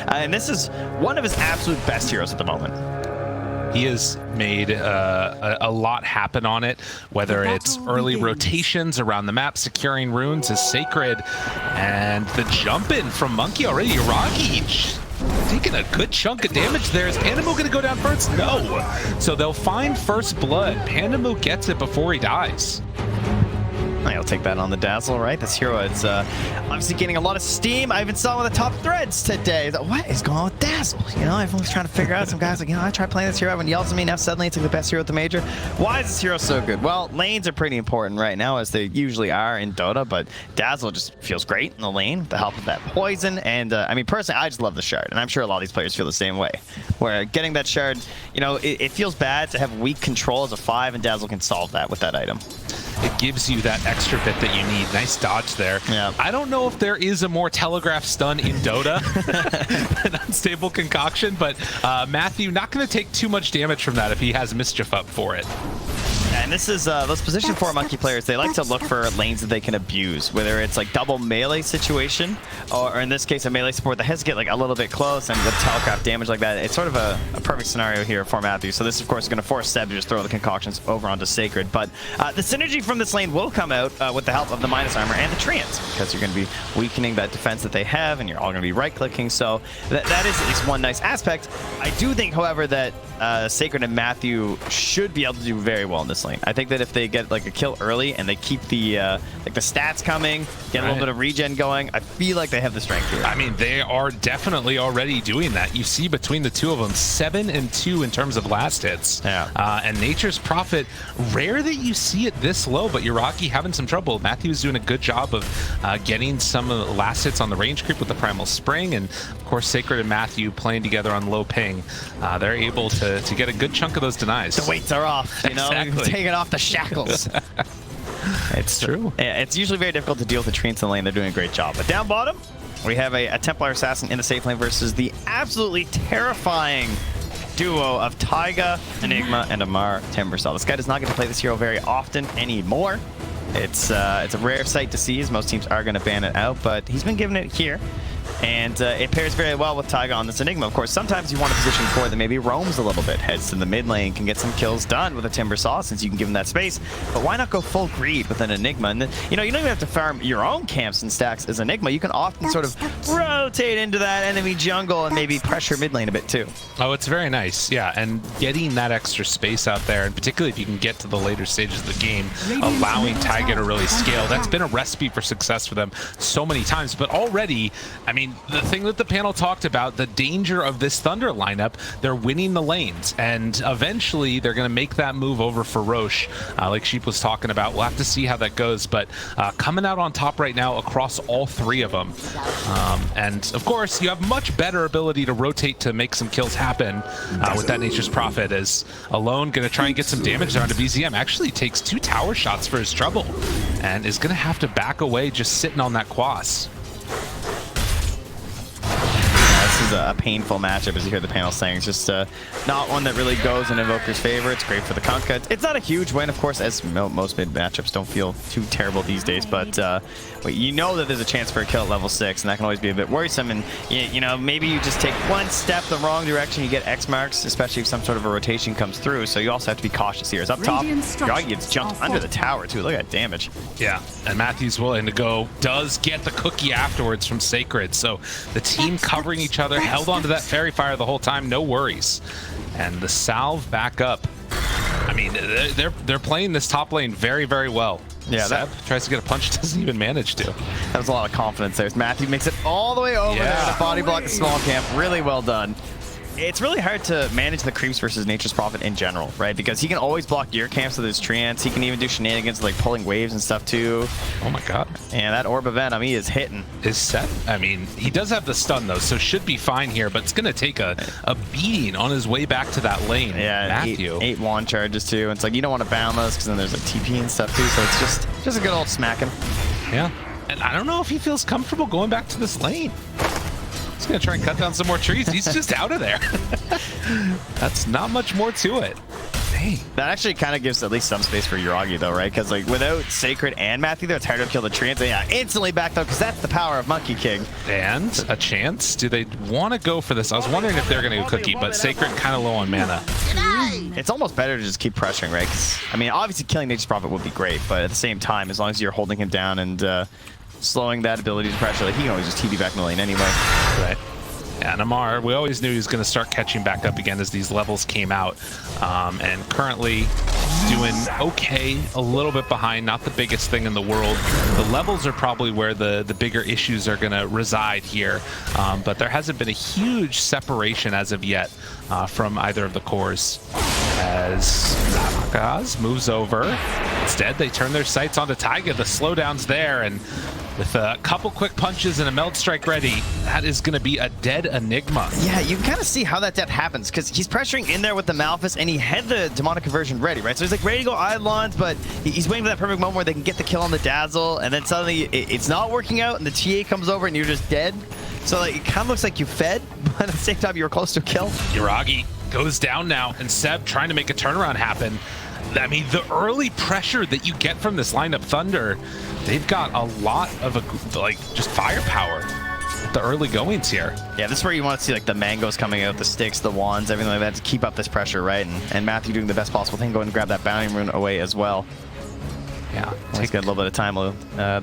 And this is one of his absolute best heroes at the moment. He has made a lot happen on it, whether it's early rotations around the map, securing runes is sacred, and the jump in from Monkey already. Iragi taking a good chunk of damage there. Is Pandamu going to go down first? No. So they'll find first blood. Pandamu gets it before he dies. I'll take that on the Dazzle, right? This hero is obviously getting a lot of steam. I even saw one of the top threads today. What is going on with Dazzle? You know, everyone's trying to figure out. Some guys like, you know, I tried playing this hero. Everyone yells at me. Now suddenly it's like the best hero at the major. Why is this hero so good? Well, lanes are pretty important right now, as they usually are in Dota, but Dazzle just feels great in the lane with the help of that poison. And I mean, personally, I just love the shard, and I'm sure a lot of these players feel the same way. Where getting that shard, you know, it feels bad to have weak control as a 5, and Dazzle can solve that with that item. It gives you that extra bit that you need. Nice dodge there. Yeah. I don't know if there is a more telegraph stun in Dota than Unstable Concoction, but Matthew not going to take too much damage from that if he has Mischief up for it. And this is those position 4 Monkey players, they like to look for lanes that they can abuse, whether it's like double melee situation, or in this case a melee support that has to get like a little bit close, and with telegraph damage like that, it's sort of a perfect scenario here for Matthew. So this of course is going to force Seb to just throw the concoctions over onto Sacred, but the synergy from this lane will come out with the help of the minus armor and the treants, because you're going to be weakening that defense that they have, and you're all going to be right clicking, so that is at least one nice aspect. I do think, however, that Sacred and Matthew should be able to do very well in this lane. I think that if they get like a kill early and they keep the like the stats coming, get a little bit of regen going, I feel like they have the strength here. I mean, they are definitely already doing that. You see between the two of them, 7 and 2 in terms of last hits. Yeah. And Nature's Prophet, rare that you see it this low, but Iraqi having some trouble. Matthew's doing a good job of getting some of the last hits on the range creep with the Primal Spring, and of course Sacred and Matthew playing together on low ping. They're able to get a good chunk of those denies. The weights are off, you know, exactly. taking off the shackles. It's true. Yeah, it's usually very difficult to deal with the treants in the lane. They're doing a great job. But down bottom, we have a Templar Assassin in the safe lane versus the absolutely terrifying duo of Taiga, Enigma, and Amar Timbersaw. This guy does not get to play this hero very often anymore. It's a rare sight to see, as most teams are going to ban it out, but he's been given it here. And it pairs very well with Taiga on this Enigma. Of course, sometimes you want a position 4 that maybe roams a little bit, heads to the mid lane, can get some kills done with a Timbersaw since you can give him that space. But why not go full greed with an Enigma? And then, you know, you don't even have to farm your own camps and stacks as Enigma. You can often sort of rotate into that enemy jungle and maybe pressure mid lane a bit too. Oh, it's very nice, yeah. And getting that extra space out there, and particularly if you can get to the later stages of the game, allowing Taiga to really scale, that's been a recipe for success for them so many times. But already, I mean, the thing that the panel talked about, the danger of this Thunder lineup, they're winning the lanes, and eventually they're going to make that move over for Roche, like Sheep was talking about. We'll have to see how that goes, but coming out on top right now across all 3 of them. And of course, you have much better ability to rotate to make some kills happen with that Nature's Prophet, as Alone going to try and get some damage down to BZM. Actually takes 2 tower shots for his trouble, and is going to have to back away just sitting on that Quas. This is a painful matchup, as you hear the panel saying. It's just not one that really goes in Invoker's favor. It's great for the Kunkka. It's not a huge win, of course, as most mid matchups don't feel too terrible these days, but you know that there's a chance for a kill at level 6, and that can always be a bit worrisome. And you know, maybe you just take one step the wrong direction, you get X marks, especially if some sort of a rotation comes through. So you also have to be cautious here. As up top, Yagi gets jumped under the tower too. Look at that damage. Yeah, and Matthew's willing to go. Does get the cookie afterwards from Sacred. So the team covering each other, held onto that Fairy Fire the whole time, no worries. And the salve back up. I mean, they're playing this top lane very, very well. Yeah, Seb tries to get a punch, doesn't even manage to. That was a lot of confidence there. Matthew makes it all the way over there to body block the small camp. Really well done. It's really hard to manage the creeps versus Nature's Prophet in general, right? Because he can always block your camps with his treants. He can even do shenanigans like pulling waves and stuff too. Oh my god. And that Orb of Venom, he is hitting. Is set. I mean, he does have the stun though, so should be fine here, but it's going to take a beating on his way back to that lane. Yeah, Matthew. 8 wand charges too. It's like you don't want to bound those because then there's like TP and stuff too, so it's just a good old smacking. Yeah, and I don't know if he feels comfortable going back to this lane. He's going to try and cut down some more trees. He's just out of there. That's not much more to it. Dang. That actually kind of gives at least some space for Yuragi, though, right? Because like without Sacred and Matthew there, it's harder to kill the treants. And yeah, instantly back though, because that's the power of Monkey King. And a chance. Do they want to go for this? I was wondering if they're going to go Cookie, but Sacred kind of low on mana. It's almost better to just keep pressuring, right? 'Cause, I mean, obviously killing Nature's Prophet would be great, but at the same time, as long as you're holding him down and slowing that ability to pressure, like he can always just TP back in the lane anyway. Right. And Amar, we always knew he was going to start catching back up again as these levels came out. And currently doing okay, a little bit behind, not the biggest thing in the world. The levels are probably where the bigger issues are going to reside here. But there hasn't been a huge separation as of yet from either of the cores. As Gaz moves over. Instead, they turn their sights onto Taiga. The slowdown's there, and with a couple quick punches and a meld strike ready, that is going to be a dead Enigma. Yeah, you can kind of see how that death happens, because he's pressuring in there with the Malphus, and he had the Demonic Conversion ready, right? So he's like ready to go Eidolons, but he's waiting for that perfect moment where they can get the kill on the Dazzle, and then suddenly it's not working out, and the TA comes over, and you're just dead. So like, it kind of looks like you fed, but at the same time, you were close to a kill. Yuragi goes down now, and Seb trying to make a turnaround happen. I mean, the early pressure that you get from this lineup, Thunder, they've got a lot of like just firepower at the early goings here. Yeah, this is where you want to see like the mangoes coming out, the sticks, the wands, everything like that to keep up this pressure, right? And Matthew doing the best possible thing, going to grab that bounty rune away as well. Yeah, Take a little bit of time.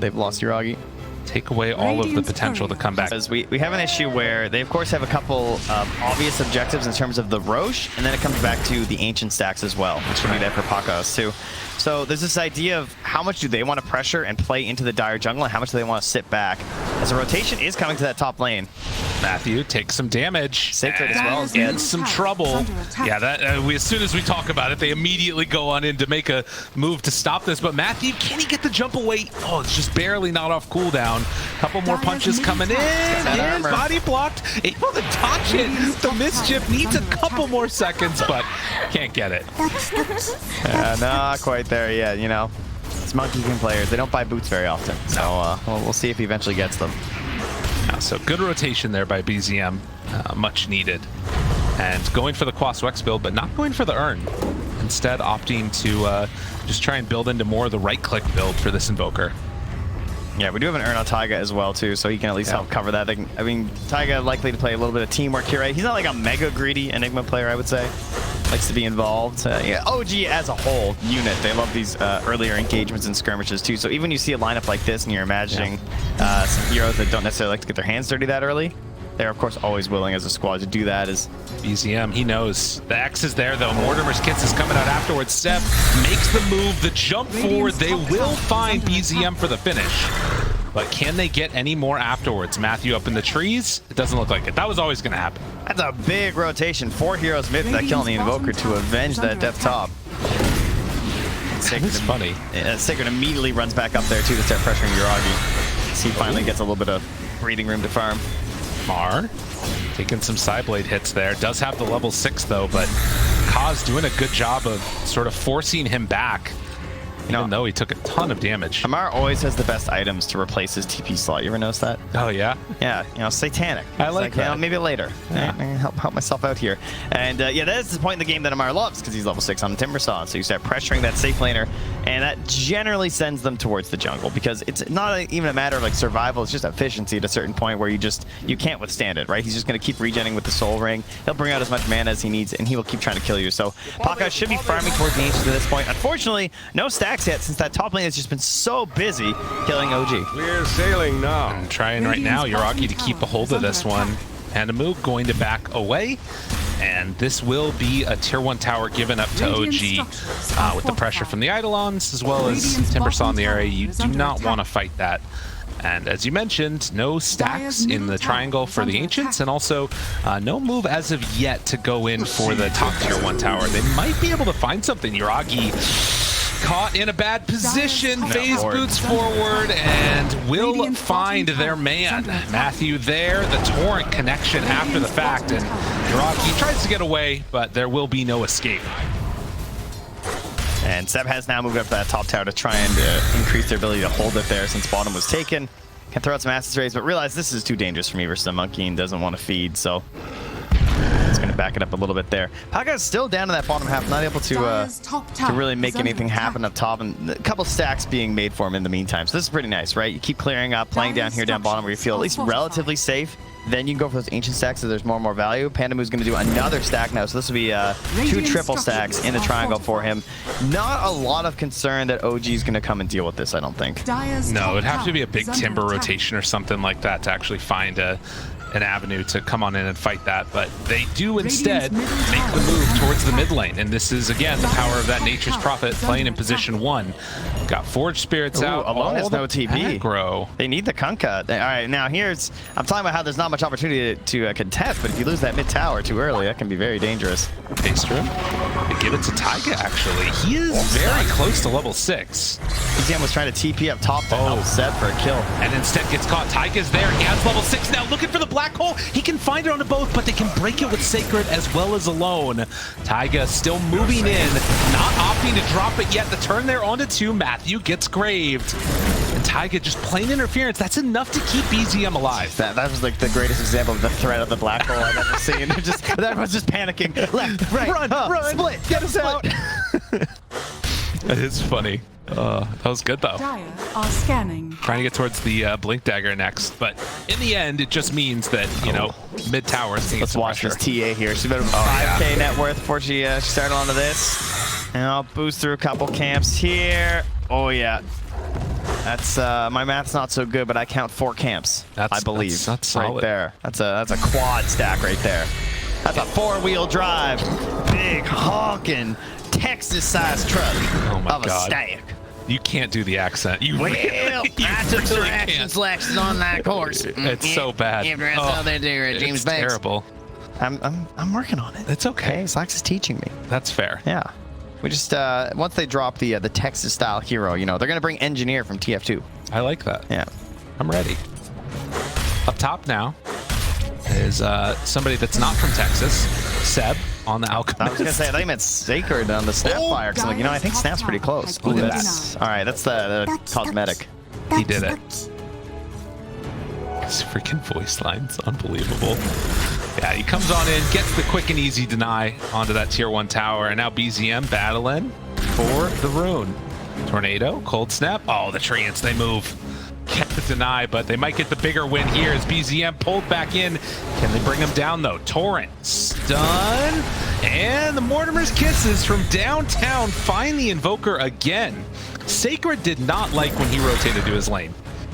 They've lost Yuragi. Take away all of the potential to come back. Because we have an issue where they, of course, have a couple obvious objectives in terms of the Roche, and then it comes back to the Ancient stacks as well, which will be there for Pakos too. So there's this idea of how much do they want to pressure and play into the dire jungle, and how much do they want to sit back, as the rotation is coming to that top lane. Matthew takes some damage. Sacred as well is in some trouble. Yeah, that as soon as we talk about it, they immediately go on in to make a move to stop this. But Matthew, can he get the jump away? Oh, it's just barely not off cooldown. Couple more punches coming in, and body blocked. Able to dodge it. The Mischief needs a couple more seconds, but can't get it. Not quite there yet, you know. It's Monkey King players. They don't buy boots very often. So we'll see if he eventually gets them. So good rotation there by BZM, much needed. And going for the Quas Wex build, but not going for the Urn. Instead opting to just try and build into more of the right-click build for this Invoker. Yeah, we do have an Urn on Taiga as well, too, so he can at least help cover that. I mean, Taiga likely to play a little bit of teamwork here, right? He's not like a mega greedy Enigma player, I would say. Likes to be involved. Yeah, OG as a whole unit, they love these earlier engagements and skirmishes, too. So even when you see a lineup like this and you're imagining some heroes that don't necessarily like to get their hands dirty that early, they're, of course, always willing as a squad to do that. BZM, he knows. The X is there, though. Mortimer's Kiss is coming out afterwards. Seb makes the move, the jump forward. They will find BZM for the finish. But can they get any more afterwards? Matthew up in the trees? It doesn't look like it. That was always going to happen. That's a big rotation. 4 heroes mid for that kill on the Invoker to avenge that death top. It's funny. Sacred immediately runs back up there, too, to start pressuring Yuragi. So he finally gets a little bit of breathing room to farm. Mar taking some Psyblade hits there. Does have the level 6 though, but Kaz doing a good job of sort of forcing him back, even though he took a ton of damage. Amar always has the best items to replace his TP slot. You ever notice that? Oh yeah? Yeah, you know, Satanic. I like that. You know, maybe later. Yeah. I can help myself out here. And yeah, that is the point in the game that Amar loves, because he's level 6 on Timbersaw. So you start pressuring that safe laner, and that generally sends them towards the jungle, because it's not even a matter of like survival, it's just efficiency at a certain point where you can't withstand it, right? He's just going to keep regenerating with the Soul Ring. He'll bring out as much mana as he needs, and he will keep trying to kill you. So Pakos should be farming towards the Ancients at this point. Unfortunately, no stacks yet, since that top lane has just been so busy killing OG. We're sailing now. I'm trying right now, Yuragi, to keep a hold of this one. Hanamu going to back away. And this will be a tier 1 tower given up to OG with the pressure from the Eidolons as well as Timbersaw in the area. You do not want to fight that. And as you mentioned, no stacks in the triangle for the Ancients, and also no move as of yet to go in for the top tier 1 tower. They might be able to find something. Yuragi caught in a bad position, phase boots forward, and will find their man. Matthew there, the torrent connection after the fact, and Yuragi tries to get away, but there will be no escape. And Seb has now moved up to that top tower to try and increase their ability to hold it there since bottom was taken. Can throw out some Acid Rays, but realize this is too dangerous for me versus a monkey and doesn't want to feed, so it's going to back it up a little bit there. Paga's still down in that bottom half, not able to really make anything happen up top, and a couple stacks being made for him in the meantime. So this is pretty nice, right? You keep clearing up, playing down here, down bottom, where you feel at least relatively safe. Then you can go for those ancient stacks so there's more and more value. Pandamu's going to do another stack now, so this will be 2 triple stacks in the triangle for him. Not a lot of concern that OG is going to come and deal with this, I don't think. No, it'd have to be a big timber rotation or something like that to actually find an avenue to come on in and fight that, but they do instead make the move towards the mid lane, and this is again the power of that Nature's Prophet playing in position 1. Got Forge Spirits out. Alone has no TP. Aggro. They need the Kunkka. All right, now I'm talking about how there's not much opportunity to contest, but if you lose that mid tower too early, that can be very dangerous. Paster. They give it to Taiga, actually. He is very close to level 6. PGM was trying to TP up top to help Seb for a kill. And instead gets caught. Taiga's there. He has level 6 now, looking for the black hole. He can find it onto both, but they can break it with Sacred as well as Alone. Taiga still moving in, not opting to drop it yet. The turn there onto 2. Matthew gets graved. And Taiga just plain interference. That's enough to keep BZM alive. That was like the greatest example of the threat of the black hole I've ever seen. Everyone's just panicking. Left, right, run, split, get us out. That is funny. That was good though. Are scanning. Trying to get towards the Blink Dagger next, but in the end, it just means that, you know, mid tower is Let's watch this TA here. She's about 5K net worth before she started onto this. And I'll boost through a couple camps here. Oh yeah. That's my math's not so good, but I count 4 camps. I believe. That's solid. Right there. That's a quad stack right there. That's a 4-wheel drive, big honking Texas-sized truck of a stack. You can't do the accent. You well, really, I took some action selections on that course. It's so bad. After I saw that there, James Banks. Terrible. I'm working on it. It's okay. Slacks is teaching me. That's fair. Yeah. We just once they drop the Texas style hero, you know, they're gonna bring Engineer from TF2. I like that. Yeah. I'm ready. Up top now is somebody that's not from Texas, Seb on the Alchemist. I was gonna say I think meant Sacred on the Snapfire, because I'm like, you know, I think Snap's pretty close. Ooh, that's all right. That's the cosmetic. He did it. His freaking voice line's unbelievable. Yeah, he comes on in, gets the quick and easy deny onto that tier 1 tower, and now BZM battling for the rune. Tornado, Cold Snap. Oh, the treants, they move. Get the deny, but they might get the bigger win here as BZM pulled back in. Can they bring him down though? Torrent stun, and the Mortimer's Kisses from downtown find the Invoker again. Sacred did not like when he rotated to his lane.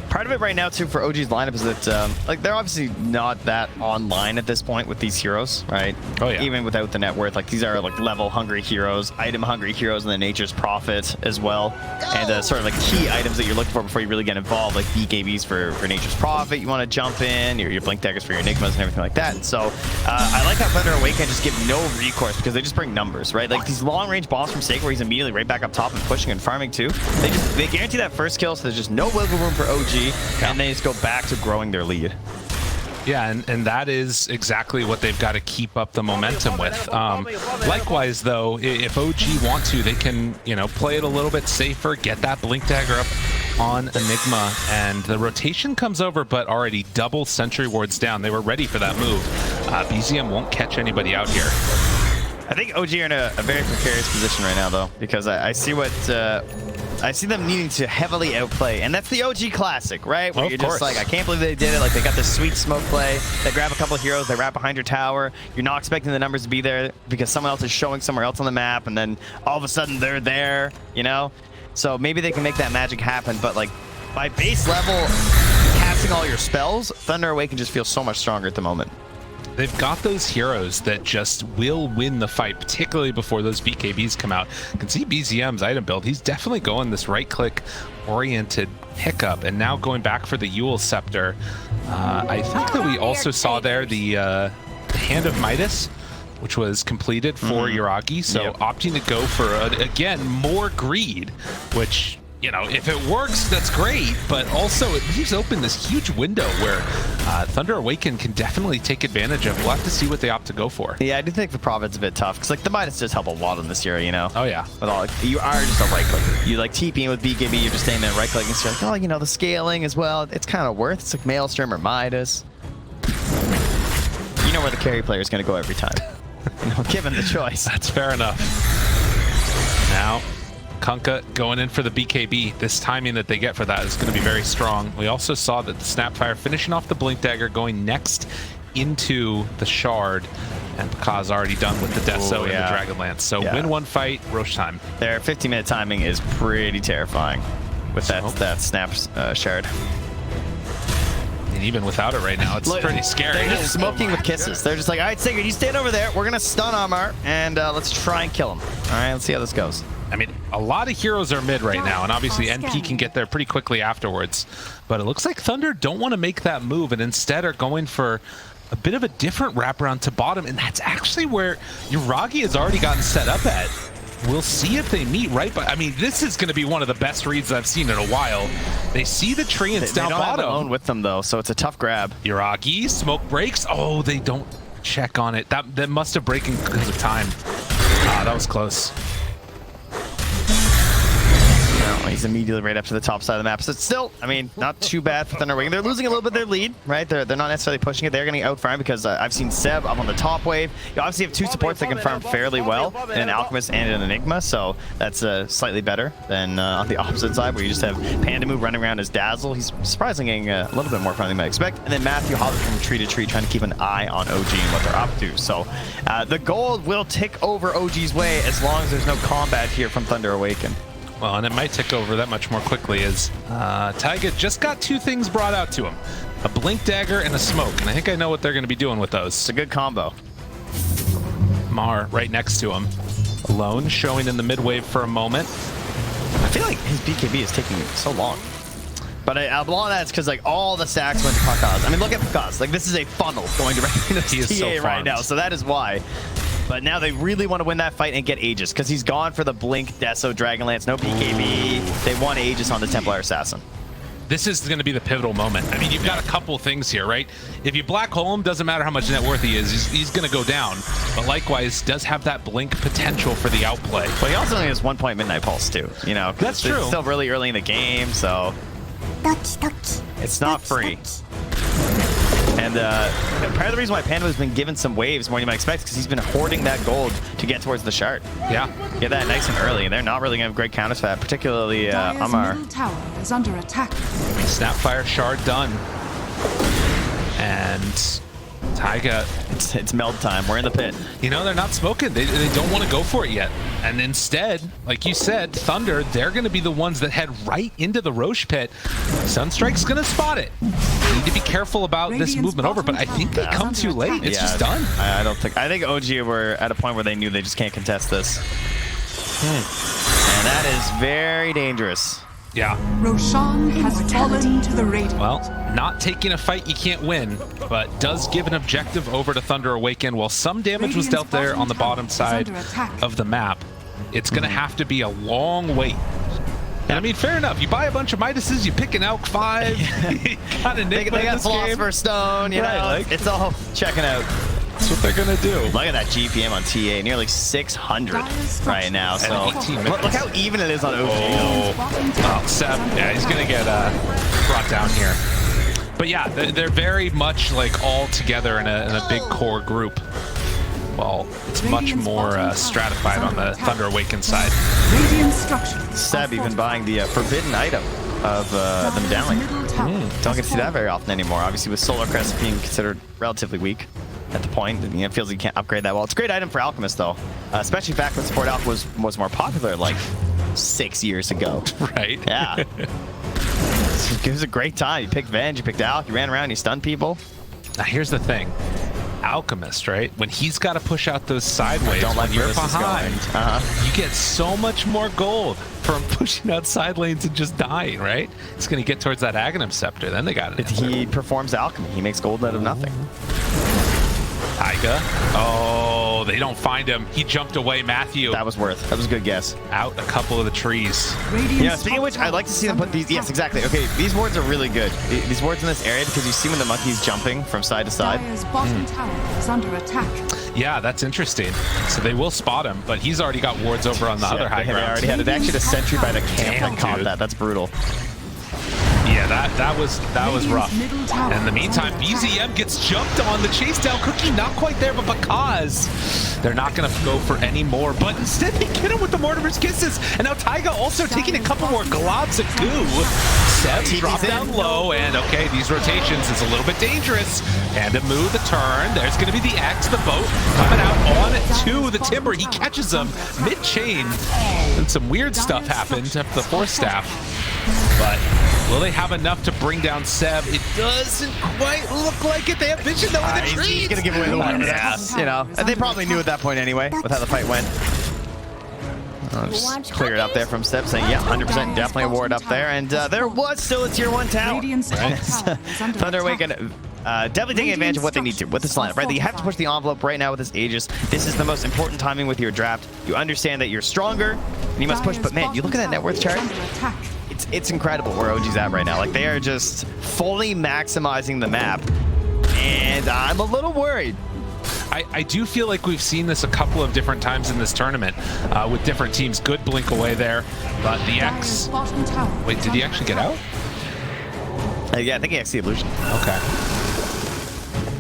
Part of it right now too for OG's lineup is that like they're obviously not that online at this point with these heroes, right? Oh yeah. Even without the net worth, like these are like level hungry heroes, item hungry heroes, and the Nature's Prophet as well, and sort of like key items that you're looking for before you really get involved, like BKBs for Nature's Prophet. You want to jump in, your Blink Daggers for your Enigmas and everything like that. And so I like how ThunderA can just give no recourse because they just bring numbers, right? Like these long range boss from Sacred where he's immediately right back up top and pushing and farming too. They guarantee that first kill, so there's just no wiggle room for OG. And they just go back to growing their lead. Yeah, and that is exactly what they've got to keep up the momentum with. Likewise, though, if OG want to, they can, you know, play it a little bit safer, get that Blink Dagger up on Enigma, and the rotation comes over, but already double Sentry Wards down. They were ready for that move. BZM won't catch anybody out here. I think OG are in a very precarious position right now, though, because I see what... I see them needing to heavily outplay, and that's the OG classic, right? Where you're just like, I can't believe they did it. Like, they got this sweet smoke play. They grab a couple of heroes, they wrap behind your tower. You're not expecting the numbers to be there because someone else is showing somewhere else on the map, and then all of a sudden they're there, you know? So maybe they can make that magic happen, but like, by base level, casting all your spells, ThunderA can just feel so much stronger at the moment. They've got those heroes that just will win the fight, particularly before those BKBs come out. You can see BZM's item build. He's definitely going this right-click oriented pickup, and now going back for the Yule Scepter. I think that we also saw there the Hand of Midas, which was completed for Yuragi, so opting to go for, again, more greed, which... You know, if it works, that's great, but also it leaves open this huge window where ThunderA can definitely take advantage of. We'll have to see what they opt to go for. Yeah, I do think the Prophet's a bit tough, because like the Midas does help a lot in this hero, you know? Oh yeah. With all, you are just a right clicker. You like TPing with BKB, you're just staying there right clicking, so you're like, oh, you know, the scaling as well, it's kind of worth. It's like Maelstrom or Midas. You know where the carry player is going to go every time. given the choice. That's fair enough. Now, Kunkka going in for the BKB. This timing that they get for that is going to be very strong. We also saw that the Snapfire finishing off the Blink Dagger, going next into the Shard, and Pakaz already done with the Dazzle and the Dragonlance. So win one fight, Roche time. Their 15-minute timing is pretty terrifying with that Snap Shard. And even without it right now, it's pretty scary. They're just smoking with kisses. They're just like, all right, Sigurd, you stand over there. We're going to stun Armor, and let's try and kill him. All right, let's see how this goes. I mean, a lot of heroes are mid right now, and obviously NP can get there pretty quickly afterwards. But it looks like Thunder don't want to make that move, and instead are going for a bit of a different wraparound to bottom, and that's actually where Yuragi has already gotten set up at. We'll see if they meet right, but I mean, this is going to be one of the best reads I've seen in a while. They see the tree and down bottom. They don't have alone with them though, so it's a tough grab. Yuragi, smoke breaks. Oh, they don't check on it. That must have breaking because of time. Ah, that was close. He's immediately right up to the top side of the map. So it's still, I mean, not too bad for ThunderA. They're losing a little bit of their lead, right? They're not necessarily pushing it. They're getting outfarmed because I've seen Seb up on the top wave. You obviously have two supports that can farm fairly well, in an Alchemist and an Enigma, so that's slightly better than on the opposite side, where you just have Pandamu running around as Dazzle. He's surprisingly getting a little bit more fun than you might expect. And then Matthew hopping from tree to tree, trying to keep an eye on OG and what they're up to. So the gold will tick over OG's way as long as there's no combat here from Thunder Awaken. Well, and it might tick over that much more quickly as Taiga just got two things brought out to him. A Blink Dagger and a Smoke, and I think I know what they're going to be doing with those. It's a good combo. Mar right next to him. Alone, showing in the mid-wave for a moment. I feel like his BKB is taking so long. But a lot of that's because like all the stacks went to Pakaz. I mean, look at Pakaz. Like, this is a funnel going directly to his TA right now, so that is why. But now they really want to win that fight and get Aegis, because he's gone for the Blink, Deso, Dragonlance, no BKB. They want Aegis on the Templar Assassin. This is going to be the pivotal moment. I mean, you've got a couple things here, right? If you black hole him, doesn't matter how much net worth he is, he's going to go down. But likewise, does have that Blink potential for the outplay. But he also only has 1 point Midnight Pulse too, you know? That's true. It's still really early in the game, so it's not free. And part of the reason why Panda has been given some waves more than you might expect is because he's been hoarding that gold to get towards the Shard. Yeah. Get that nice and early, and they're not really going to have great counters for that, particularly Amar. Middle tower is under attack. Snapfire Shard done. And Taiga. It's meld time. We're in the pit. You know, they're not smoking. They don't want to go for it yet. And instead, like you said, Thunder, they're going to be the ones that head right into the Roche pit. Sunstrike's going to spot it. You need to be careful about this movement over, but I think they come too late. It's just done. I think OG were at a point where they knew they just can't contest this. And that is very dangerous. Yeah. Roshan has fallen to the Radiant. Well, not taking a fight you can't win, but does give an objective over to Thunder Awaken. While some damage was dealt there on the bottom side of the map, it's going to have to be a long wait. And I mean, fair enough. You buy a bunch of Midases, you pick an Elk 5, kind of They got Philosopher's Stone, you know, like, it's all checking out. That's what they're going to do. Look at that GPM on TA, nearly 600 right now. So look how even it is on OG. Oh, Seb, yeah, he's going to get brought down here. But yeah, they're very much like all together in a big core group. Well, it's much more stratified on the Thunder Awaken side. Seb even buying the forbidden item of the medallion. Don't get to see that very often anymore. Obviously, with Solar Crest being considered relatively weak at the point, you know, it feels like you can't upgrade that well. It's a great item for Alchemist, though, especially back when Support Alch was more popular, like 6 years ago. Right? Yeah. It was a great time. You picked Venge, you picked Alch, you ran around, you stunned people. Now, here's the thing. Alchemist, right? When he's got to push out those sideways, don't like when you're behind, you get so much more gold from pushing out side lanes and just dying, right? It's going to get towards that Aghanim Scepter. Then they got it. He performs alchemy. He makes gold out of nothing. Taiga. Oh, they don't find him. He jumped away, Matthew. That was worth. That was a good guess. Out a couple of the trees. Yeah, speaking of which, I'd like to see them put these. Yes, exactly. Okay, these wards are really good. These wards in this area, because you see when the monkey's jumping from side to side. Bottom tower is under attack. Yeah, that's interesting. So they will spot him, but he's already got wards over on the other high ground. They already had it. Actually, the sentry by the camp that caught that. That's brutal. Yeah, that was rough. And in the meantime, BZM gets jumped on. The chase down Cookie, not quite there, but because they're not going to go for any more. But instead, they get him with the Mortimer's Kisses. And now Taiga also taking a couple more globs of goo. Seb drop down low, and okay, these rotations is a little bit dangerous. And to move the turn, there's going to be the X, the boat coming out on to the Timber. He catches them mid-chain, and some weird stuff happened up the Force Staff. But will they have enough to bring down Seb? It doesn't quite look like it. They have vision though in the trees. He's going to give away the win. You know, they probably knew at that point anyway with how the fight went. Just clear it up there from Seb, saying, yeah, 100% definitely a ward up there. And there was still a tier 1 tower. Thunder Awaken definitely taking advantage of what they need to with this lineup, right? You have to push the envelope right now with this Aegis. This is the most important timing with your draft. You understand that you're stronger and you must push, but man, you look at that net worth chart. It's incredible where OG's at right now. Like, they are just fully maximizing the map, and I'm a little worried. I do feel like we've seen this a couple of different times in this tournament with different teams. Good blink away there, but the X... Wait, did he actually get out? Yeah, I think he actually illusion. Okay.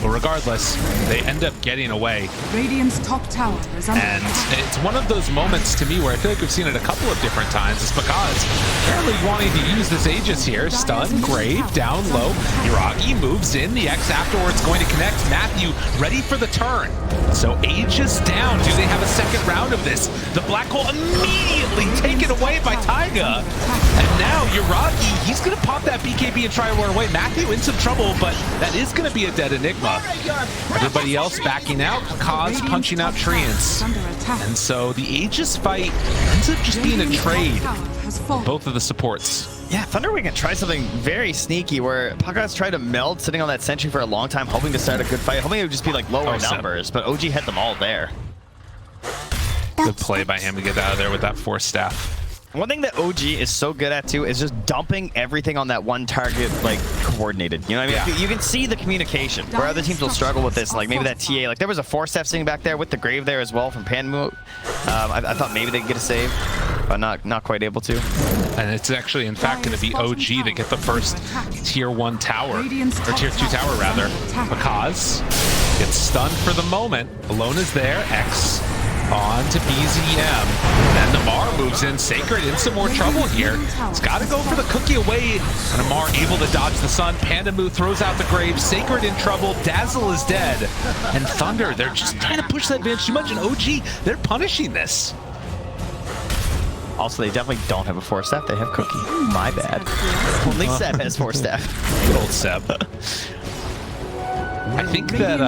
But regardless, they end up getting away. Radiant's top tower is under And attack. it's one of those moments to me where I feel like we've seen it a couple of different times. It's because apparently wanting to use this Aegis here. Stun, Grave, down low. Iragi moves in. The X afterwards going to connect. Matthew ready for the turn. So Aegis down. Do they have a second round of this? The Black Hole immediately taken away by Taiga. And now Iragi, he's going to pop that BKB and try to run away. Matthew in some trouble, but that is going to be a dead Enigma. Everybody else backing out, Kaz punching out Treants. And so the Aegis fight ends up just being a trade. Both of the supports. Yeah, Thunder Awaken tried something very sneaky where Pakaz tried to meld sitting on that sentry for a long time, hoping to start a good fight, hoping it would just be like lower numbers, but OG had them all there. Good play by him to get out of there with that Force Staff. One thing that OG is so good at too is just dumping everything on that one target, like coordinated. You know what I mean? Yeah. You can see the communication where other teams will struggle with this. Like maybe that TA, like there was a Force Staff sitting back there with the Grave there as well from Panmu. I thought maybe they'd get a save, but not quite able to. And it's actually, in fact, going to be OG that get the first tier 1 tower, or tier 2 tower rather. Because gets stunned for the moment. Alone is there. X on to BZM. Then Namar moves in. Sacred in some more trouble here. He's got to go for the cookie away. And Namar able to dodge the sun. Pandamu throws out the Grave. Sacred in trouble. Dazzle is dead. And Thunder, they're just trying to push that advantage too much. And OG, they're punishing this. Also, they definitely don't have a Force Staff. They have Cookie. My bad. Only Seb has Force Staff. Good old Seb. I think that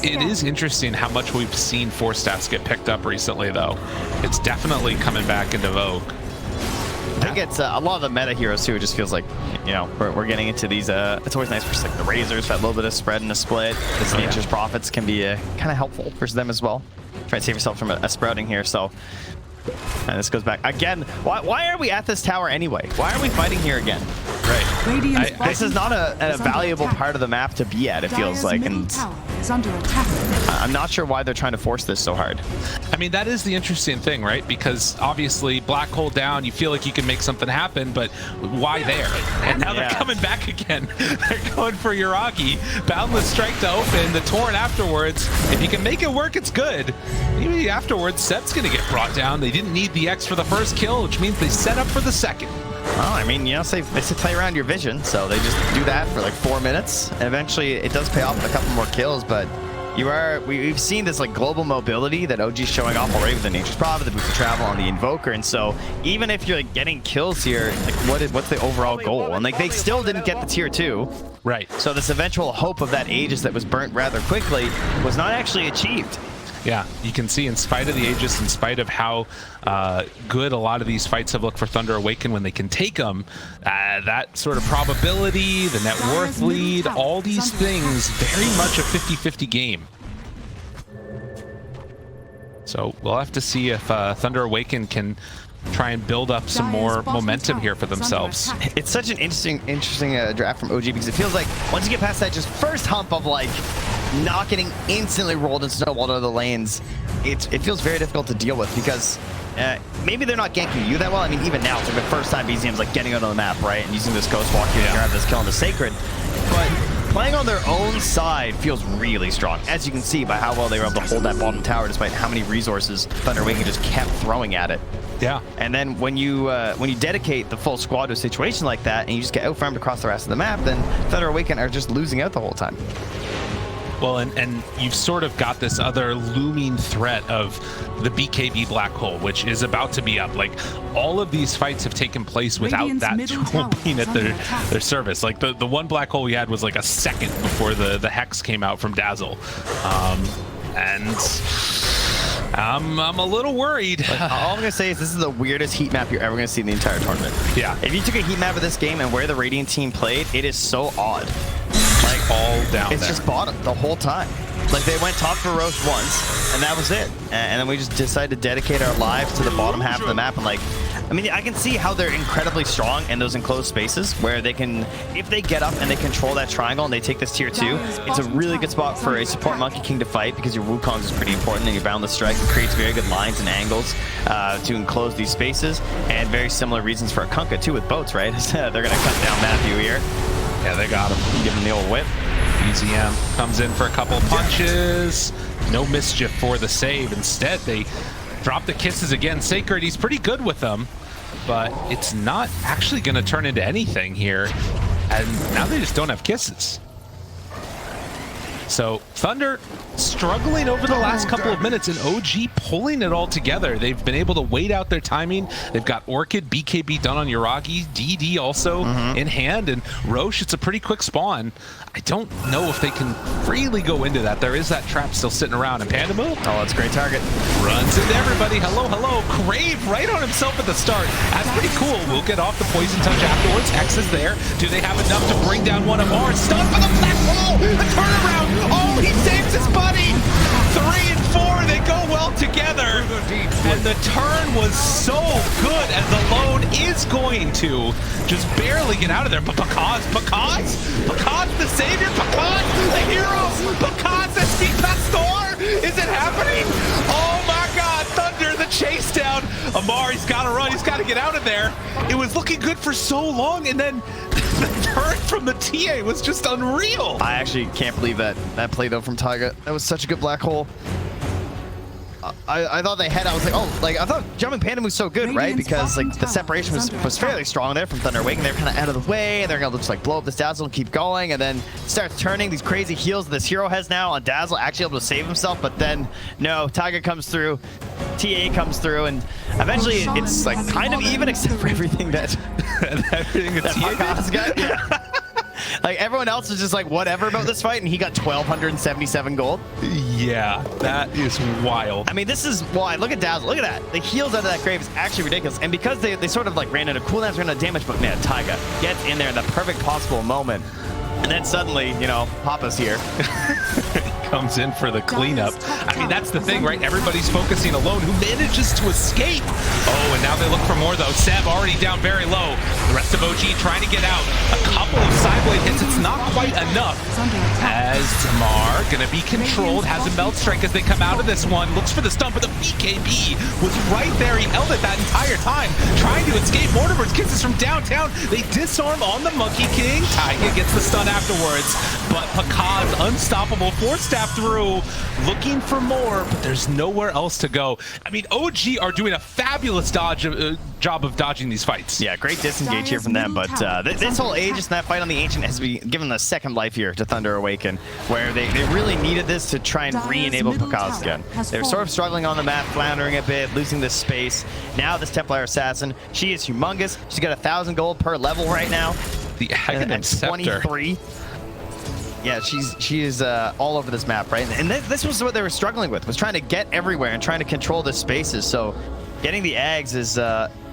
it is interesting how much we've seen Force Staffs get picked up recently, though. It's definitely coming back into vogue. I think it's a lot of the meta heroes too. It just feels like, you know, we're getting into these. It's always nice for like the Razors, that little bit of spread and a split. This Nature's Prophets can be kind of helpful for them as well. Try to save yourself from a sprouting here. So, and this goes back again. Why are we at this tower anyway? Why are we fighting here again? Right. This is not a valuable part of the map to be at, it feels like, and I'm not sure why they're trying to force this so hard. I mean, that is the interesting thing, right? Because obviously Black Hole down, you feel like you can make something happen, but why there? And now they're coming back again. They're going for Iragi. Boundless Strike to open, the Torrent afterwards. If you can make it work, it's good. Maybe afterwards, Seb's gonna get brought down. They didn't need the X for the first kill, which means they set up for the second. Well, I mean, you know, they say play around your vision, so they just do that for like 4 minutes, and eventually it does pay off with a couple more kills, but we've seen this like global mobility that OG's showing off already with the Nature's Prophet, the boost of travel on the Invoker, and so even if you're like getting kills here, like what's the overall goal? And like they still didn't get the tier 2. Right. So this eventual hope of that Aegis that was burnt rather quickly was not actually achieved. Yeah, you can see in spite of the Aegis, in spite of how good a lot of these fights have looked for Thunder Awaken when they can take them, that sort of probability, the net worth lead, all these things, very much a 50-50 game. So we'll have to see if Thunder Awaken can try and build up some more momentum here for themselves. It's such an interesting draft from OG because it feels like once you get past that just first hump of like not getting instantly rolled and snowballed out of the lanes, it feels very difficult to deal with because maybe they're not ganking you that well. I mean, even now, it's like the first time BZM's like getting out on the map, right? And using this Ghost Walk here to grab this kill on the Sacred. But playing on their own side feels really strong, as you can see by how well they were able to hold that bottom tower despite how many resources ThunderA just kept throwing at it. Yeah. And then when you dedicate the full squad to a situation like that and you just get out-farmed across the rest of the map, then ThunderA are just losing out the whole time. Well, and you've sort of got this other looming threat of the BKB black hole, which is about to be up. Like, all of these fights have taken place without that tool being at their service. Like, the one black hole we had was like a second before the Hex came out from Dazzle. And I'm a little worried. Like, all I'm going to say is this is the weirdest heat map you're ever going to see in the entire tournament. Yeah. If you took a heat map of this game and where the Radiant team played, it is so odd. Like, all down It's there. just bottom the whole time. Like, they went top for Roche once, and that was it. And then we just decided to dedicate our lives to the bottom half of the map. And, like, I mean, I can see how they're incredibly strong in those enclosed spaces where they can, if they get up and they control that triangle and they take this tier 2, it's a really good spot for a support Monkey King to fight because your Wukongs is pretty important and your Boundless Strike creates very good lines and angles to enclose these spaces. And very similar reasons for a Kunkka, too, with boats, right? They're going to cut down Matthew here. Yeah, they got him. Give him the old whip. BZM comes in for a couple punches. No mischief for the save. Instead, they drop the kisses again. Sacred, he's pretty good with them, but it's not actually going to turn into anything here. And now they just don't have kisses. So Thunder struggling over the last couple of minutes, and OG pulling it all together. They've been able to wait out their timing. They've got Orchid, BKB done on Yuragi, DD also in hand, and Roche, it's a pretty quick spawn. I don't know if they can freely go into that. There is that trap still sitting around, and Pandamu, Oh, that's a great target. runs into everybody. Hello, hello. Crave right on himself at the start. That's pretty cool. We'll get off the poison touch afterwards. X is there. Do they have enough to bring down one of ours? Stun for the black hole. The turnaround. Oh, he saves his buddy. 3 and 4, they go well together. And the turn was so good, and the lone is going to just barely get out of there. But Pakaz the savior, Pakaz the hero, Pakaz the Pastor. Is it happening? Oh my God, Thunder, the chase down. Amari's got to run, he's got to get out of there. It was looking good for so long, and then the turn from the TA was just unreal. I actually can't believe that play though from Taiga. That was such a good black hole. I thought they had, I was like, oh, like I thought jumping Panda was so good, right? Because like the separation was fairly strong there from ThunderA, and they're kind of out of the way, and they're gonna just like blow up this Dazzle and keep going, and then starts turning these crazy heals that this hero has now on Dazzle, actually able to save himself, but then no, Taiga comes through, TA comes through, and eventually it's like kind of even except for everything that Pakaz got. Yeah. Like everyone else was just like whatever about this fight, and he got 1,277 gold. Yeah, that is wild. I mean, this is why. Look at Dazzle. Look at that. The heals out of that grave is actually ridiculous. And because they sort of like ran out of cooldowns, ran out of damage, but man, Taiga gets in there in the perfect possible moment. And then suddenly, you know, Papa's here. Comes in for the cleanup. I mean, that's the thing, right? Everybody's focusing alone. Who manages to escape? Oh, and now they look for more, though. Seb already down very low. The rest of OG trying to get out. A couple of sideblade hits. It's not quite enough. As Tamar going to be controlled. Has a melt strike as they come out of this one. Looks for the stun, but the BKB was right there. He held it that entire time. Trying to escape. Mortimer's kisses from downtown. They disarm on the Monkey King. Taiga gets the stun afterwards. But Pakaz unstoppable. Force staff through, looking for more, but there's nowhere else to go. I mean, OG are doing a fabulous job of dodging these fights. Yeah, great disengage here from them, but this whole Aegis and that fight on the Ancient has been given a second life here to Thunder Awaken, where they really needed this to try and re-enable Pakaz again. They're sort of struggling on the map, floundering a bit, losing this space. Now this Templar Assassin, she is humongous. She's got 1,000 gold per level right now. The Aghanim Scepter. 23. Yeah, she is all over this map, right? And this was what they were struggling with, was trying to get everywhere and trying to control the spaces. So getting the Ags is,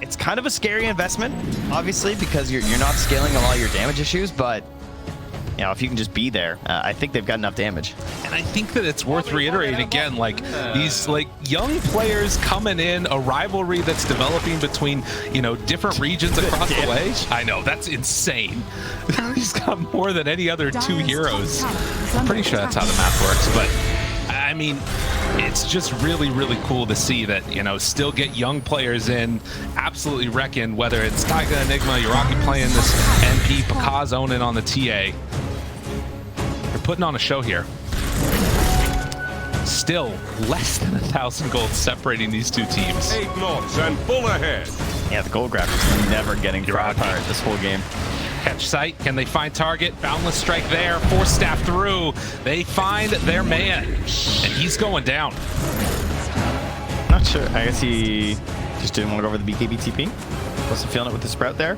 it's kind of a scary investment, obviously, because you're not scaling a lot of your damage issues, but you know, if you can just be there, I think they've got enough damage. And I think that it's worth reiterating again, like these like young players coming in, a rivalry that's developing between, you know, different regions across the way. I know, that's insane. He's got more than any other two heroes. I'm pretty sure that's how the math works, but I mean, it's just really, really cool to see that, you know, still get young players in, absolutely wrecking, whether it's Taiga, Enigma, Yuragi playing this MP, Pakaz owning on the TA. They're putting on a show here. Still less than 1,000 gold separating these two teams. 8 knots and full ahead. Yeah, the gold graphics never getting far apart this whole game. Catch sight. Can they find target? Boundless strike there. Force staff through. They find their man, and he's going down. Not sure. I guess he just didn't want to go over the BKB TP. Wasn't feeling it with the sprout there.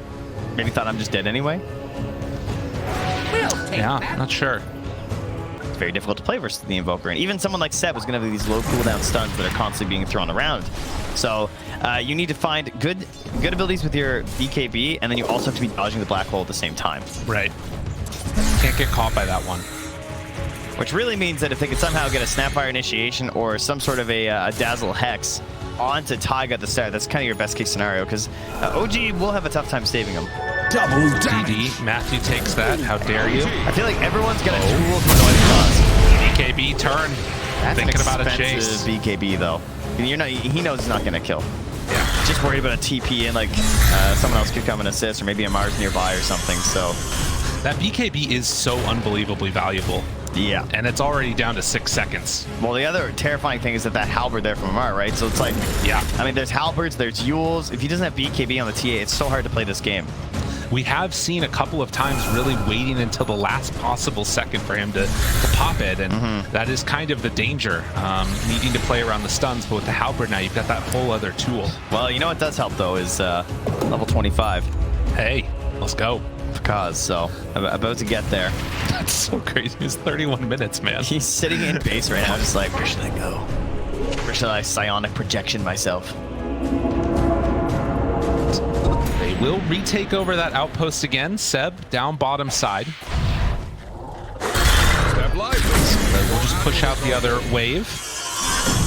Maybe thought I'm just dead anyway. Yeah, not sure. It's very difficult to play versus the Invoker, and even someone like Seb is going to have these low cooldown stuns that are constantly being thrown around. So you need to find good abilities with your BKB, and then you also have to be dodging the black hole at the same time. Right. Can't get caught by that one. Which really means that if they could somehow get a Snapfire initiation or some sort of a Dazzle Hex onto Taiga at the start, that's kind of your best case scenario, because OG will have a tough time saving him. Double DD, Matthew takes that. How dare you? I feel like everyone's got a tool to annoy the cause. BKB turn. That's Thinking an about a chase. BKB though. You're not. He knows he's not going to kill. Yeah. Just worried about a TP and like someone else could come and assist, or maybe a Mars nearby or something. So That BKB is so unbelievably valuable. yeah. And it's already down to 6 seconds. Well, the other terrifying thing is that halberd there from Amar, right? So it's like, Yeah. I mean, there's halberds, there's Yules. If he doesn't have BKB on the TA, it's so hard to play this game. We have seen a couple of times really waiting until the last possible second for him to pop it, and that is kind of the danger, needing to play around the stuns, but with the halberd now, you've got that whole other tool. Well, you know what does help, though, is level 25. Hey, let's go. Cause, so about to get there. That's so crazy. It's 31 minutes, man. He's sitting in base right now, just like, where should I go? Where should I psionic projection myself? They will retake over that outpost again. Seb down bottom side. Step lively. We'll just push out the other wave.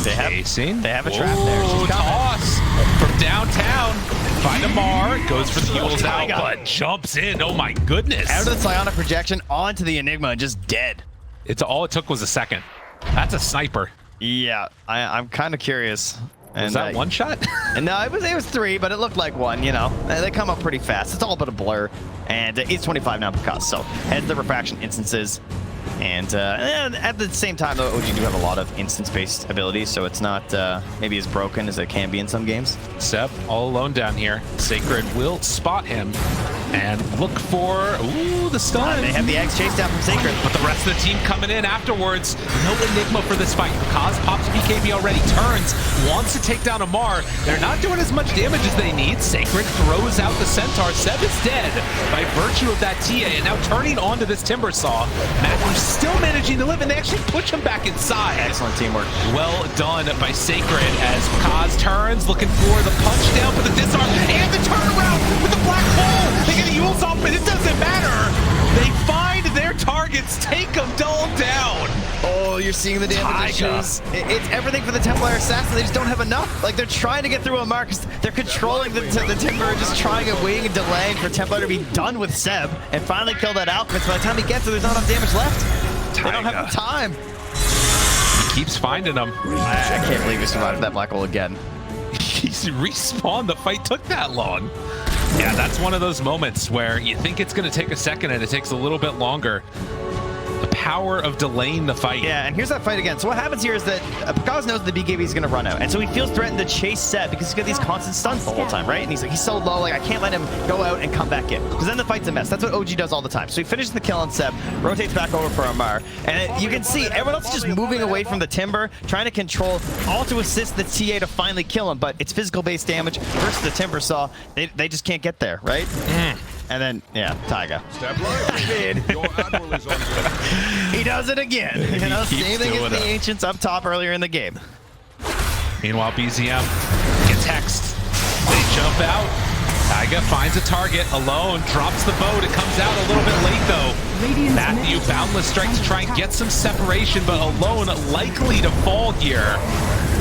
They have a trap there. She's coming. Toss from downtown. Find Amar, goes for the Yules out, Taiga. but jumps in. Oh my goodness. Out of the psionic projection onto the Enigma and just dead. It's all it took was a second. That's a sniper. Yeah, I'm kind of curious. Was that one shot? No, it was 3, but it looked like 1, you know. They come up pretty fast. It's all but a blur. And it's 25 now because, so heads the refraction instances. And at the same time, though, OG do have a lot of instance-based abilities, so it's not maybe as broken as it can be in some games. Seb all alone down here. Sacred will spot him and look for, ooh, the stun. They have the X chase down from Sacred. But the rest of the team coming in afterwards. No Enigma for this fight. Kaz pops BKB already, turns, wants to take down Amar. They're not doing as much damage as they need. Sacred throws out the Centaur. Seb is dead by virtue of that TA, and now turning onto this Timbersaw. Matthew's still managing to live, and they actually push him back inside. Excellent teamwork. Well done by Sacred as Kaz turns, looking for the punch down for the disarm, and the turnaround with the black hole. They get a Yules off, but it doesn't matter. They find their targets, take them all down. Oh, you're seeing the damage issues. It's everything for the Templar Assassin. They just don't have enough. Like, they're trying to get through Amar because they're controlling the Timber, just trying and waiting and delaying for Templar to be done with Seb and finally kill that Alchemist. By the time he gets there, there's not enough damage left. They don't have the time. He keeps finding them. I can't believe he survived that black hole again. He's respawned. The fight took that long. Yeah, that's one of those moments where you think it's going to take a second and it takes a little bit longer. The power of delaying the fight. Yeah, and here's that fight again. So what happens here is that Pakaz knows the BKB is going to run out, and so he feels threatened to chase Seb because he's got these constant stuns the whole time, right? And he's like, he's so low, like I can't let him go out and come back in, because then the fight's a mess. That's what OG does all the time. So he finishes the kill on Seb, rotates back over for Amar, and you can see everyone else is just moving away from the Timber, trying to control, all to assist the TA to finally kill him, but it's physical-based damage versus the Timbersaw. They just can't get there, right? And then, yeah, Taiga. Step lively. Your admiral is on board. He does it again. You know, same thing as the Ancients up top earlier in the game. Meanwhile, BZM gets hexed. They jump out. Taiga finds a target alone, drops the boat. It comes out a little bit late, though. Matthew, Boundless Strike to try and get some separation, but alone likely to fall here.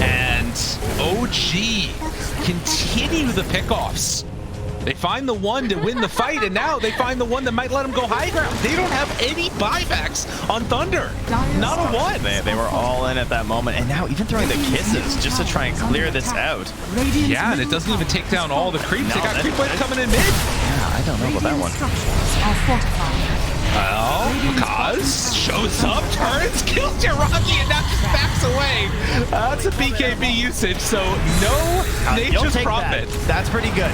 And OG continue the pickoffs. They find the one to win the fight, and now they find the one that might let them go high ground. They don't have any buybacks on Thunder. Not a one. They were all in at that moment, and now even throwing the kisses just to try and clear this out. Yeah, and it doesn't even take down all the creeps. They got creep wave coming in mid. Yeah, I don't know about that one. Well, Kaz shows up, turns, kills Jiragi, and now just backs away. That's a BKB usage, so no nature's profit. That's pretty good.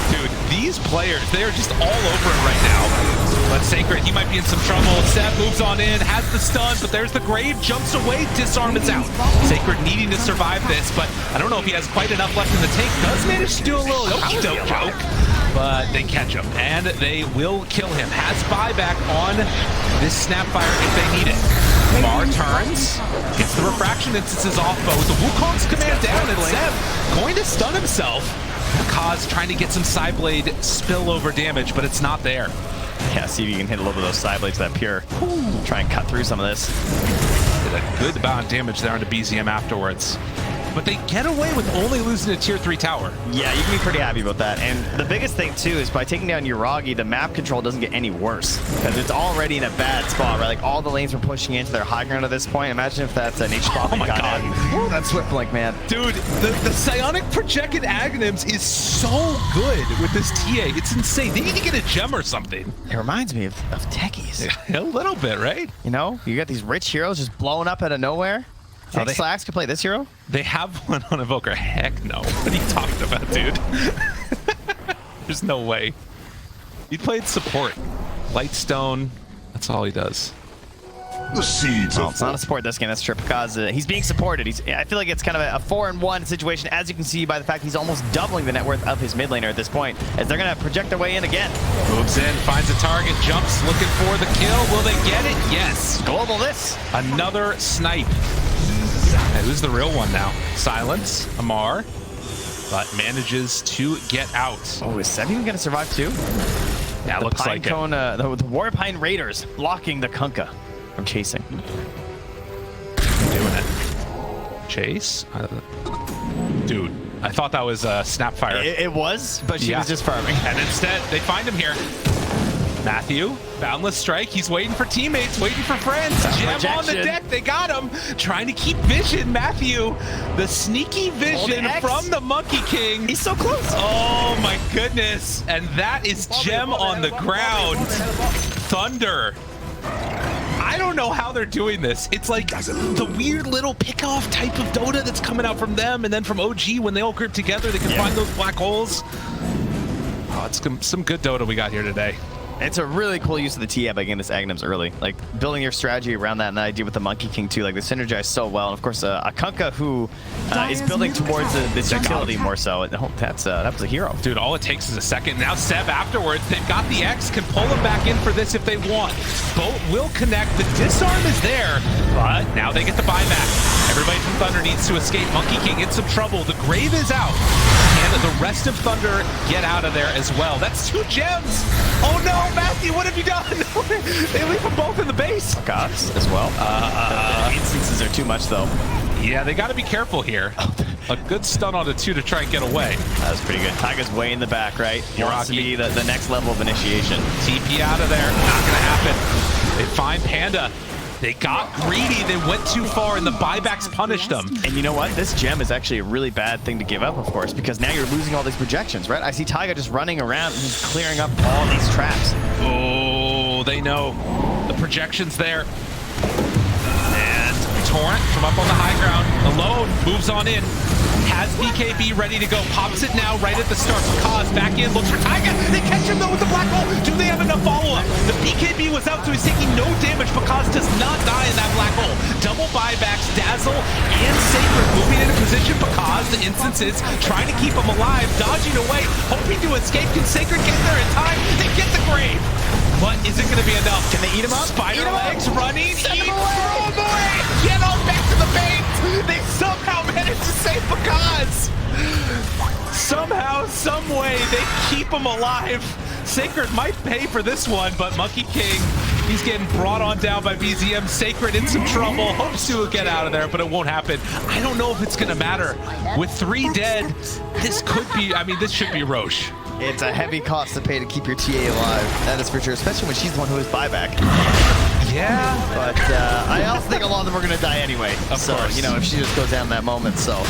Dude, these players, they are just all over it right now. But Sacred, he might be in some trouble. Seb moves on in, has the stun, but there's the grave, jumps away, disarm is out. Sacred needing to survive this, but I don't know if he has quite enough left in the tank. Does manage to do a little okey-doke joke, but they catch him, and they will kill him. Has buyback on this Snapfire if they need it. Bar turns, gets the refraction instances off, but with the Wukong's command down, and Seb going to stun himself. Kaz trying to get some Psyblade spillover damage, but it's not there. Yeah, see if you can hit a little bit of those side blades that pure. Try and cut through some of this. Did a good amount of damage there onto BZM afterwards. But they get away with only losing a tier 3 tower. Yeah, you can be pretty happy about that. And the biggest thing too is by taking down Jiragi, the map control doesn't get any worse because it's already in a bad spot, right? Like all the lanes were pushing into their high ground at this point. Imagine if that's an H-Pop. Oh my god. Oh, that Swift Blink, man. Dude, the Psionic Projected Aghanims is so good with this TA. It's insane. They need to get a gem or something. It reminds me of techies. A little bit, right? You know, you got these rich heroes just blowing up out of nowhere. Oh, Slacks could play this hero? They have one on Evoker. Heck no. What are you talking about, dude? There's no way. He played support. Lightstone. That's all he does. The seeds of It's not a support this game, that's true, because he's being supported. I feel like it's kind of a 4-in-1 situation, as you can see by the fact he's almost doubling the net worth of his mid laner at this point, as they're going to project their way in again. Moves in, finds a target, jumps, looking for the kill. Will they get it? Yes. Global this. Another snipe. Hey, who's the real one now? Silence, Amar, but manages to get out. Oh, is Seb even going to survive too? Yeah, the looks Pine like Cone, the War Pine Raiders blocking the Kunkka from chasing. Doing it. Chase? Dude, I thought that was Snapfire. It was, but she was just farming. And instead, they find him here. Matthew, Boundless Strike. He's waiting for teammates, waiting for friends. Gem on the deck. They got him. Trying to keep vision. Matthew, the sneaky vision from the Monkey King. He's so close. Oh my goodness. And that is Gem on the ground. Thunder. I don't know how they're doing this. It's like the weird little pick-off type of Dota that's coming out from them, and then from OG, when they all group together, they can find those black holes. Oh, it's some good Dota we got here today. It's a really cool use of the TF by getting this Aghanims early. Like, building your strategy around that, and that idea with the Monkey King, too. Like, they synergize so well. And, of course, a Kunkka who is building towards this utility more so. That was a hero. Dude, all it takes is a second. Now Seb afterwards. They've got the X, can pull him back in for this if they want. Boat will connect. The disarm is there, but now they get the buyback. Everybody from Thunder needs to escape. Monkey King in some trouble. The grave is out. And the rest of Thunder get out of there as well. That's 2 gems. Oh no, Matthew, what have you done? They leave them both in the base. Gods as well. The instances are too much, though. Yeah, they got to be careful here. A good stun on the 2 to try and get away. That was pretty good. Taiga's way in the back, right? He wants to be the next level of initiation. TP out of there. Not going to happen. They find Panda. They got greedy, they went too far, and the buybacks punished them. And you know what? This gem is actually a really bad thing to give up, of course, because now you're losing all these projections, right? I see Taiga just running around and he's clearing up all these traps. Oh, they know. The projection's there. And Torrent from up on the high ground, alone, moves on in. Has BKB ready to go, pops it now right at the start. Kaz back in, looks for Taiga. They catch him though with the black hole. Do they have enough follow-up? The BKB was out, so he's taking no damage, but Kaz does not die in that black hole. Double buybacks, Dazzle and Sacred moving into position for Kaz. The instances trying to keep him alive, dodging away, hoping to escape. Can Sacred get there in time? They get the grave. But is it going to be enough? Can they eat him up? Spider legs running. Throw him away. Get on back to the bait. They somehow managed to save Kaz. Somehow, some way, they keep him alive. Sacred might pay for this one, but Monkey King, he's getting brought on down by BZM. Sacred in some trouble. Hopes to get out of there, but it won't happen. I don't know if it's going to matter. With 3 dead, this could be, I mean, this should be Roche. It's a heavy cost to pay to keep your TA alive. That is for sure, especially when she's the one who is buyback. Yeah. But I also think a lot of them are going to die anyway. Of course. You know, if she just goes down in that moment. So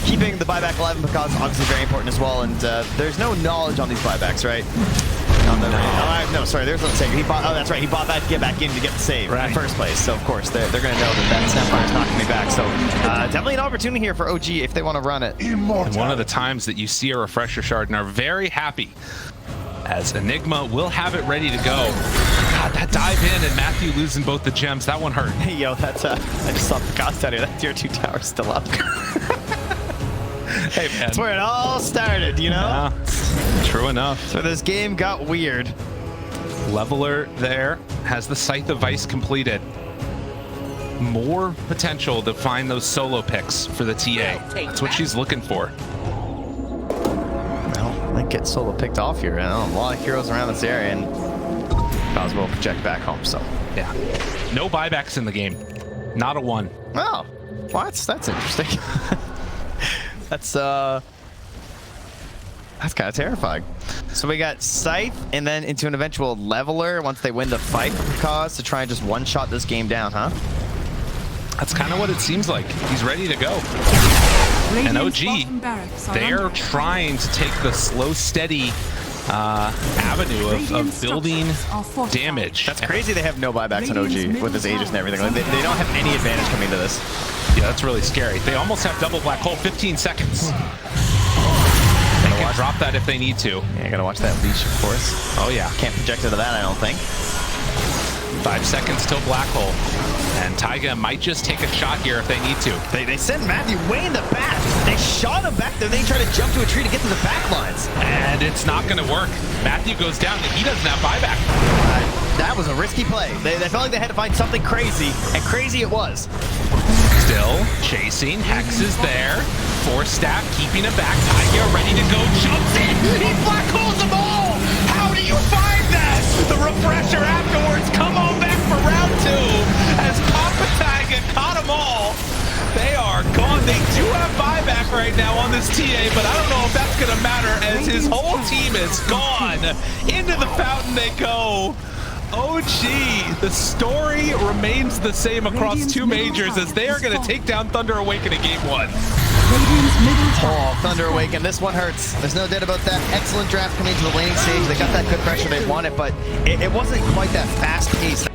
keeping the buyback alive because obviously very important as well. And there's no knowledge on these buybacks, right? No, sorry, there's no save. Oh, that's right. He bought that to get back in to get the save in the first place. So, of course, they're going to know that Snapfire is not coming back. So, definitely an opportunity here for OG if they want to run it. And one of the times that you see a refresher shard and are very happy as Enigma will have it ready to go. God, that dive in and Matthew losing both the gems, that one hurt. Hey, yo, that's I just saw the cost out here. That tier 2 tower is still up. Hey, man. That's where it all started, you know? Yeah, true enough. So this game got weird. Leveler there has the Scythe of Vice completed. More potential to find those solo picks for the TA. That's what she's looking for. Well, might get solo picked off here. I don't know, a lot of heroes around this area, and Boswell project back home, so. Yeah. No buybacks in the game. Not a one. Oh, well, that's interesting. That's kind of terrifying. So we got Scythe and then into an eventual leveler once they win the fight cause to try and just one-shot this game down, huh? That's kind of what it seems like. He's ready to go. And OG, they're trying to take the slow, steady avenue of building damage. That's crazy they have no buybacks on OG with his Aegis and everything. Like, they don't have any advantage coming to this. Yeah, that's really scary. They almost have double black hole, 15 seconds. They can drop that if they need to. Yeah, gotta watch that leash, of course. Oh, yeah. Can't project into that, I don't think. 5 seconds till black hole. And Taiga might just take a shot here if they need to. They sent Matthew way in the back. They shot him back there. They tried to jump to a tree to get to the back lines. And it's not going to work. Matthew goes down, and he doesn't have buyback. That was a risky play. They felt like they had to find something crazy, and crazy it was. Still chasing. Hex is there. Force staff keeping it back. Taiga ready to go. Jumps in. He black holes them all. How do you find that? The refresher afterwards. Come on back for round 2 as Papa Taiga caught them all. They are gone. They do have buyback right now on this TA, but I don't know if that's going to matter as his whole team is gone. Into the fountain they go. OG, the story remains the same across 2 majors as they are going to take down ThunderA in Game 1. Oh, ThunderA Awaken, this one hurts. There's no doubt about that. Excellent draft coming into the laning stage. They got that good pressure they wanted, but it wasn't quite that fast pace.